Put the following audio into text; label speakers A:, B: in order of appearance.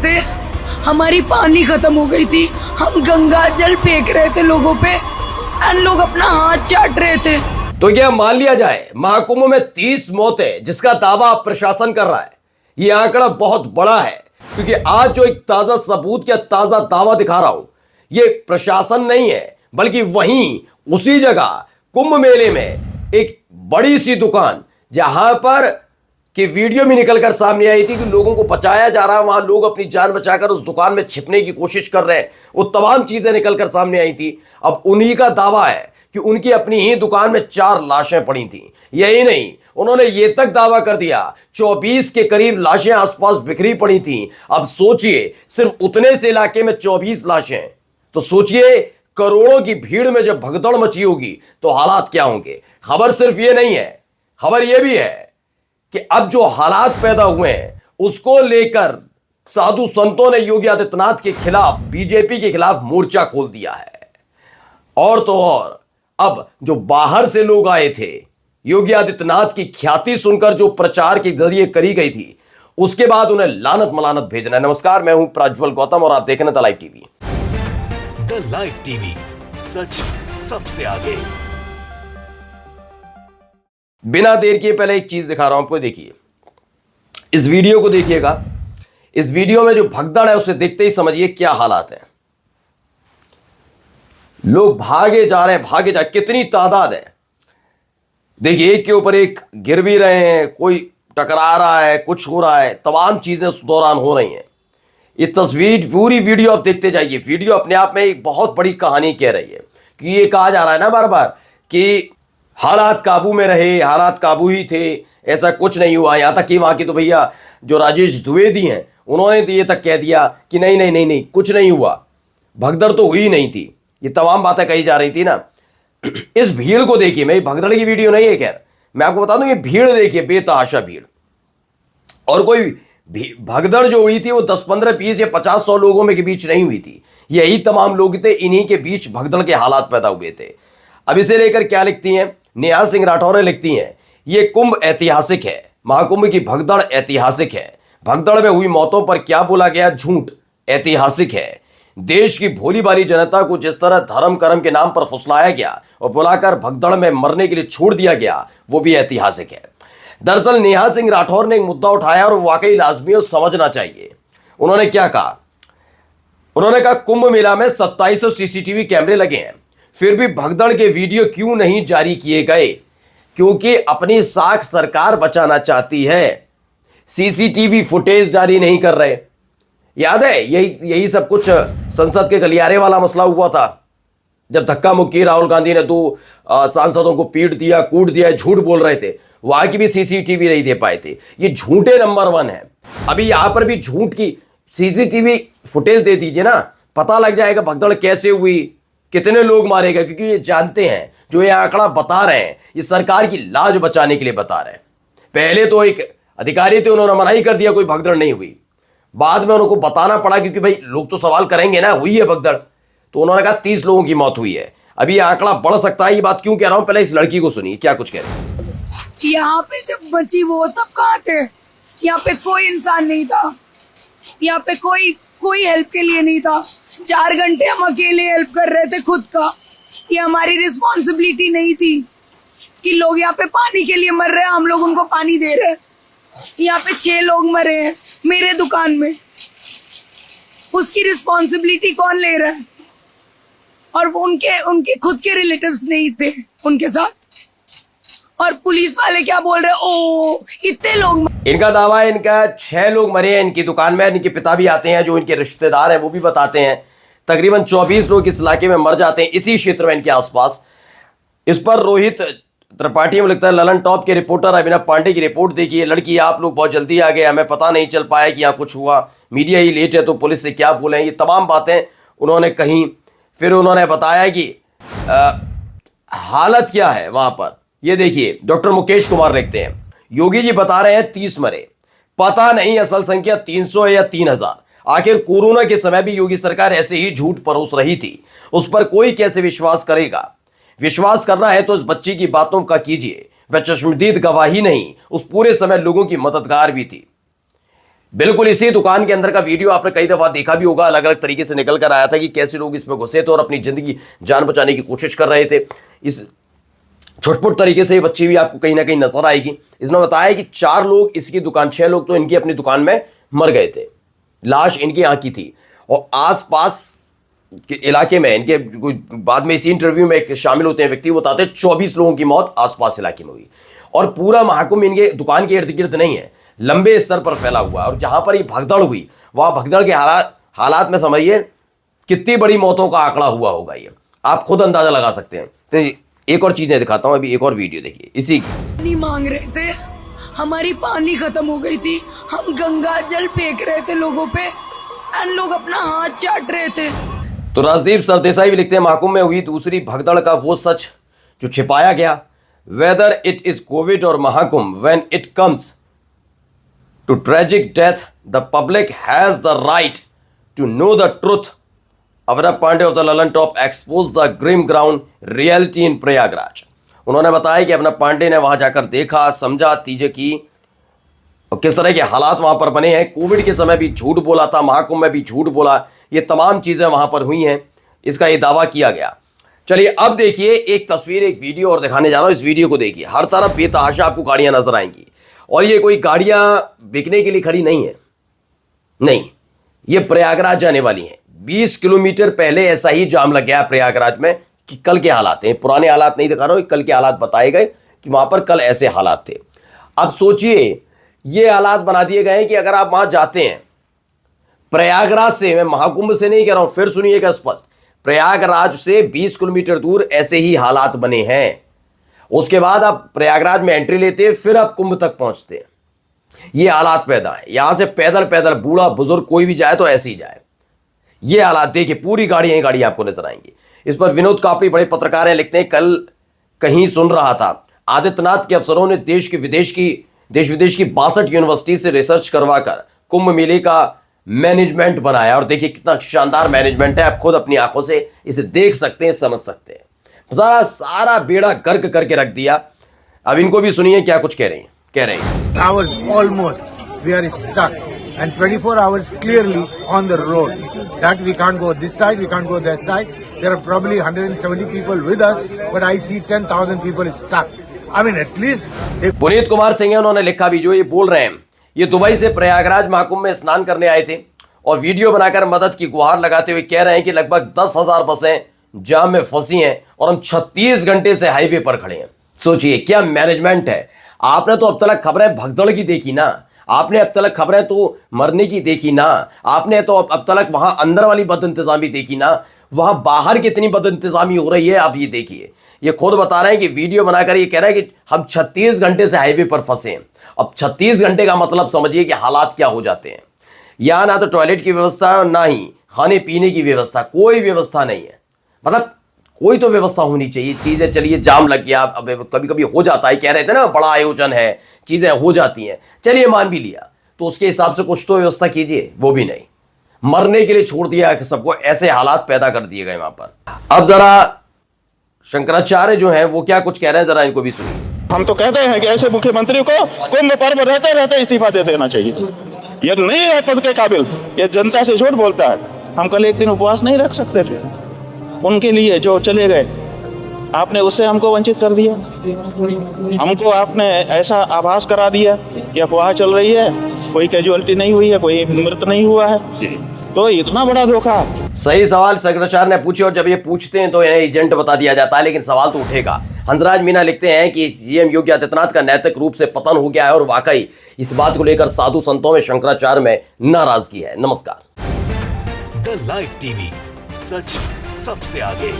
A: थे, हमारी पानी खत्म हो गई थी, हम गंगा जल फेंक रहे थे लोगों पे और लोग अपना हाथ चाट रहे थे।
B: तो क्या मान लिया जाए महाकुंभ में 30 मौतें जिसका दावा प्रशासन कर रहा है, यह आंकड़ा बहुत बड़ा है, क्योंकि आज जो एक ताजा सबूत या ताजा दावा दिखा रहा हूं, यह प्रशासन नहीं है, बल्कि वहीं उसी जगह कुंभ मेले में एक बड़ी सी दुकान जहां पर कि वीडियो भी निकलकर सामने आई थी कि लोगों को बचाया जा रहा है, वहां लोग अपनी जान बचाकर उस दुकान में छिपने की कोशिश कर रहे हैं, वो तमाम चीजें निकलकर सामने आई थी। अब उन्हीं का दावा है कि उनकी अपनी ही दुकान में 4 लाशें पड़ी थी। यही नहीं, उन्होंने ये तक दावा कर दिया 24 के करीब लाशें आसपास बिखरी पड़ी थी। अब सोचिए, सिर्फ उतने से इलाके में 24 लाशें, तो सोचिए करोड़ों की भीड़ में जब भगदड़ मची होगी तो हालात क्या होंगे। खबर सिर्फ ये नहीं है, खबर यह भी है कि अब जो हालात पैदा हुए हैं उसको लेकर साधु संतों ने योगी आदित्यनाथ के खिलाफ, बीजेपी के खिलाफ मोर्चा खोल दिया है। और तो और अब जो बाहर से लोग आए थे, योगी आदित्यनाथ की ख्याति सुनकर जो प्रचार के जरिए करी गई थी, उसके बाद उन्हें लानत मलानत भेजना है। नमस्कार, मैं हूं प्रज्वल गौतम और आप देख रहे हैं the live TV.
C: The live TV, सच सबसे आगे।
B: बिना देर किए पहले एक चीज दिखा रहा हूं आपको, देखिए इस वीडियो को देखिएगा। इस वीडियो में जो भगदड़ है उसे देखते ही समझिए क्या हालात है। लोग भागे जा रहे हैं, भागे जा, कितनी तादाद है देखिए, एक के ऊपर एक गिर भी रहे हैं, कोई टकरा रहा है, कुछ हो रहा है, तमाम चीजें उस दौरान हो रही हैं। ये तस्वीर, पूरी वीडियो आप देखते जाइए। वीडियो अपने आप में एक बहुत बड़ी कहानी कह रही है कि ये कहा जा रहा है ना बार बार कि हालात काबू में रहे, हालात काबू ही थे, ऐसा कुछ नहीं हुआ। यहां तक कि वहां की तो भैया जो राजेश द्विवेदी हैं, उन्होंने तो ये तक कह दिया कि नहीं नहीं नहीं नहीं, कुछ नहीं हुआ, भगदड़ तो हुई नहीं थी। ये तमाम बातें कही जा रही थी ना। इस भीड़ को देखिए, मैं भगदड़ की वीडियो नहीं है, खैर मैं आपको बता दूं, ये भीड़ देखिए, बेतहाशा भीड़। और कोई भगदड़ जो हुई थी वो 10, 15, 20 या 50, 100 लोगों में के बीच नहीं हुई थी। यही तमाम लोग थे, इन्हीं के बीच भगदड़ के हालात पैदा हुए थे। अब इसे लेकर क्या लिखती हैं नेहा सिंह राठौर, लिखती हैं ये कुंभ ऐतिहासिक है, महाकुंभ की भगदड़ ऐतिहासिक है। भगदड़ में हुई मौतों पर क्या बोला गया, झूठ ऐतिहासिक है। देश की भोली भाली जनता को जिस तरह धर्म कर्म के नाम पर फुसलाया गया और बुलाकर भगदड़ में मरने के लिए छोड़ दिया गया, वो भी ऐतिहासिक है। दरअसल नेहा सिंह राठौर ने एक मुद्दा उठाया और वाकई लाजमी और समझना चाहिए। उन्होंने क्या कहा, उन्होंने कहा कुंभ मेला में 2700 सीसीटीवी कैमरे लगे हैं, फिर भी भगदड़ के वीडियो क्यों नहीं जारी किए गए? क्योंकि अपनी साख सरकार बचाना चाहती है, सीसीटीवी फुटेज जारी नहीं कर रहे। याद है यही सब कुछ संसद के गलियारे वाला मसला हुआ था, जब धक्का मुक्की राहुल गांधी ने 2 सांसदों को पीट दिया, कूट दिया, झूठ बोल रहे थे, वहां की भी सीसीटीवी नहीं दे पाए थे। ये झूठे नंबर 1 है। अभी यहां पर भी झूठ की सीसीटीवी फुटेज दे दीजिए ना, पता लग जाएगा भगदड़ कैसे हुई, कितने लोग मारे गए। क्योंकि ये जानते हैं, जो ये आंकड़ा बता रहे हैं, ये सरकार की लाज बचाने के लिए बता रहे हैं। पहले तो एक अधिकारी थे, उन्होंने मना ही कर दिया कोई भगदड़ नहीं हुई। बाद में उनको बताना पड़ा, क्योंकि भाई लोग तो सवाल करेंगे ना, हुई है भगदड़, तो उन्होंने कहा 30 लोगों की मौत हुई है। अभी ये आंकड़ा बढ़ सकता है। ये बात क्यों कह रहा हूं, पहले इस लड़की को सुनिए क्या कुछ कह रही है।
A: यहाँ पे जब बची वो तब कहाँ थे? यहाँ पे कोई इंसान नहीं था, यहाँ पे कोई हेल्प के लिए नहीं था। 4 घंटे हम अकेले हेल्प कर रहे थे खुद का। ये हमारी रिस्पॉन्सिबिलिटी नहीं थी कि लोग यहाँ पे पानी के लिए मर रहे हैं, हम लोग उनको पानी दे रहे हैं। यहाँ पे 6 लोग मरे हैं मेरे दुकान में, उसकी रिस्पॉन्सिबिलिटी कौन ले रहा है? और वो उनके खुद के रिलेटिव्स नहीं थे उनके साथ, और पुलिस वाले क्या बोल रहे हैं, ओ इतने लोग।
B: इनका दावा है इनका 6 लोग मरे हैं इनकी दुकान में। इनके पिता भी आते हैं, जो इनके रिश्तेदार हैं वो भी बताते हैं तकरीबन 24 लोग इस इलाके में मर जाते हैं, इसी क्षेत्र में इनके आसपास। इस पर रोहित त्रिपाठी में लिखता है ललन टॉप के रिपोर्टर अभिनव पांडे की रिपोर्ट देखिए, लड़की आप लोग बहुत जल्दी आ गए, हमें पता नहीं चल पाया कि यहाँ कुछ हुआ, मीडिया ही लेट है तो पुलिस से क्या बोले। ये तमाम बातें उन्होंने कही। फिर उन्होंने बताया कि हालत क्या है वहां पर। ये देखिए डॉक्टर मुकेश कुमार लिखते हैं योगी जी बता रहे हैं 30 मरे, पता नहीं असल संख्या 300 या 3000। आखिर कोरोना के समय भी योगी सरकार ऐसे ही झूठ परोस रही थी, उस पर कोई कैसे विश्वास करेगा? विश्वास करना है तो इस बच्ची की बातों का कीजिए, वह चश्मदीद गवाही नहीं, उस पूरे समय लोगों की मददगार भी थी। बिल्कुल इसी दुकान के अंदर का वीडियो आपने कई दफा देखा भी होगा, अलग अलग तरीके से निकल कर आया था कि कैसे लोग इसमें घुसे थे और अपनी जिंदगी जान बचाने की कोशिश कर रहे थे। इस छुटपुट तरीके से ये बच्ची भी आपको कहीं ना कहीं नजर आएगी। इसने बताया कि 4 लोग इसकी दुकान, 6 लोग तो इनकी अपनी दुकान में मर गए थे, लाश इनकी यहाँ की थी। और आसपास के इलाके में इनके बाद में इसी इंटरव्यू में एक शामिल होते हैं व्यक्ति, वो बताते हैं 24 लोगों की मौत आसपास इलाके में हुई। और पूरा महाकुंभ इनके दुकान के इर्द गिर्द नहीं है, लंबे स्तर पर फैला हुआ है। और जहां पर ये भगदड़ हुई वहां भगदड़ के हालात में समझिए कितनी बड़ी मौतों का आंकड़ा हुआ होगा, ये आप खुद अंदाजा लगा सकते हैं। तो एक और चीजें दिखाता हूं, अभी एक और वीडियो देखिए इसी की।
A: नहीं मांग रहे थे, हमारी पानी खत्म हो गई थी, हम गंगा जल फेंक रहे थे लोगों पे एंड लोग अपना हाथ चाट रहे थे।
B: तो राजदीप सरदेसाई भी लिखते हैं, महाकुंभ में हुई दूसरी भगदड़ का वो सच जो छिपाया गया, वेदर इट इज कोविड और Mahakumbh, when it comes to tragic death the public has the right to know the truth. Avnav Pandey of the Lallantop expose the grim ground reality in Prayagraj. उन्होंने बताया कि अवनव पांडे ने वहां जाकर देखा, समझा, चीजें की और किस तरह के हालात वहां पर बने हैं। कोविड के समय भी झूठ बोला था, महाकुंभ में भी झूठ बोला, ये तमाम चीजें वहां पर हुई हैं, इसका ये दावा किया गया। चलिए अब देखिए एक तस्वीर, एक वीडियो और दिखाने जा रहा हूं, इस वीडियो को देखिए। हर तरफ बेतहाशा आपको गाड़ियां नजर आएंगी और ये कोई गाड़ियां बिकने के लिए खड़ी नहीं है, नहीं, ये प्रयागराज जाने वाली हैं। 20 किलोमीटर पहले ऐसा ही जाम लग गया प्रयागराज में कि कल के हालात हैं, पुराने हालात नहीं दिखा रहा हूं, कल के हालात बताए गए कि वहां पर कल ऐसे हालात थे। अब सोचिए ये हालात बना दिए गए हैं कि अगर आप वहां जाते हैं प्रयागराज से, मैं महाकुंभ से नहीं कह रहा हूं, फिर सुनिएगा स्पष्ट, प्रयागराज से 20 किलोमीटर दूर ऐसे ही हालात बने हैं। उसके बाद आप प्रयागराज में एंट्री लेते हैं, फिर आप कुंभ तक पहुंचते हैं, ये हालात पैदा है। यहां से पैदल पैदल बूढ़ा बुजुर्ग कोई भी जाए तो ऐसे ही जाए। ये हालात देखिए, पूरी गाड़ियां आपको नजर आएंगी। इस पर विनोद कापड़ी बड़े पत्रकार हैं, लिखते हैं, कल कहीं सुन रहा था आदित्यनाथ के अफसरों ने देश विदेश की 62 यूनिवर्सिटी से रिसर्च करवाकर कुंभ मेले का मैनेजमेंट बनाया। और देखिए कितना शानदार मैनेजमेंट है, आप खुद अपनी आंखों से इसे देख सकते हैं, समझ सकते हैं। सारा बेड़ा गर्क करके रख दिया। अब इनको भी सुनिए क्या कुछ कह रहे हैं।
D: Hours almost we are stuck and 24 hours clearly on the road that we can't go this side, we can't go that side. There are probably 170 people with us, but I see 10,000 people stuck. I mean at least
B: Puneet Kumar Singh है, उन्होंने लिखा भी, जो ये बोल रहे हैं, ये दुबई से प्रयागराज महाकुंभ में स्नान करने आए थे और वीडियो बनाकर मदद की गुहार लगाते हुए कह रहे हैं कि लगभग 10,000 बसें जाम में फंसी हैं और हम 36 घंटे से हाईवे पर खड़े हैं। सोचिए क्या मैनेजमेंट है। आपने तो अब तक खबरें भगदड़ की देखी ना, आपने अब तक खबरें तो मरने की देखी ना, आपने तो अब तक वहां अंदर वाली बदइंतजामी देखी ना, वहां बाहर कितनी बदइंतजामी हो रही है आप ये देखिए। ये खुद बता रहे हैं कि वीडियो बनाकर ये कह रहे हैं कि हम 36 घंटे से हाईवे पर फंसे हैं। अब 36 घंटे का मतलब समझिए कि हालात क्या हो जाते हैं। यहां ना तो टॉयलेट की व्यवस्था है और ना ही खाने पीने की व्यवस्था, कोई व्यवस्था नहीं है। मतलब कोई तो व्यवस्था होनी चाहिए। चीजें, चलिए जाम लग गया, अब कभी कभी हो जाता है, कह रहे थे ना बड़ा आयोजन है, चीजें हो जाती हैं, चलिए मान भी लिया, तो उसके हिसाब से कुछ तो व्यवस्था कीजिए, वो भी नहीं, मरने के लिए छोड़ दिया सबको, ऐसे हालात पैदा कर दिए गए वहां पर। अब जरा शंकराचार्य जो है वो क्या कुछ कह रहे हैं, जरा इनको भी सुनिए।
E: हम तो कहते हैं कि ऐसे मुख्यमंत्री को कुंभ पर्व रहते रहते इस्तीफा दे देना चाहिए। ये नहीं है पद के काबिल, ये जनता से झूठ बोलता है। हम कल एक दिन उपवास नहीं रख सकते थे उनके लिए जो चले गए, आपने उससे हमको वंचित कर दिया। हमको आपने ऐसा आभास करा दिया कि अफवाह चल रही है, कोई कैजुअलिटी नहीं हुई है, कोई मृत नहीं हुआ है, तो इतना बड़ा धोखा।
B: सही सवाल शंकराचार्य ने पूछे और जब ये पूछते हैं तो इन्हें एजेंट बता दिया जाता है, लेकिन सवाल तो उठेगा। हंसराज मीना लिखते हैं कि सीएम योगी आदित्यनाथ का नैतिक रूप से पतन हो गया है और वाकई इस बात को लेकर साधु संतों में शंकराचार्य में नाराजगी है। नमस्कार।
C: द लाइव टीवी, सच सबसे आगे।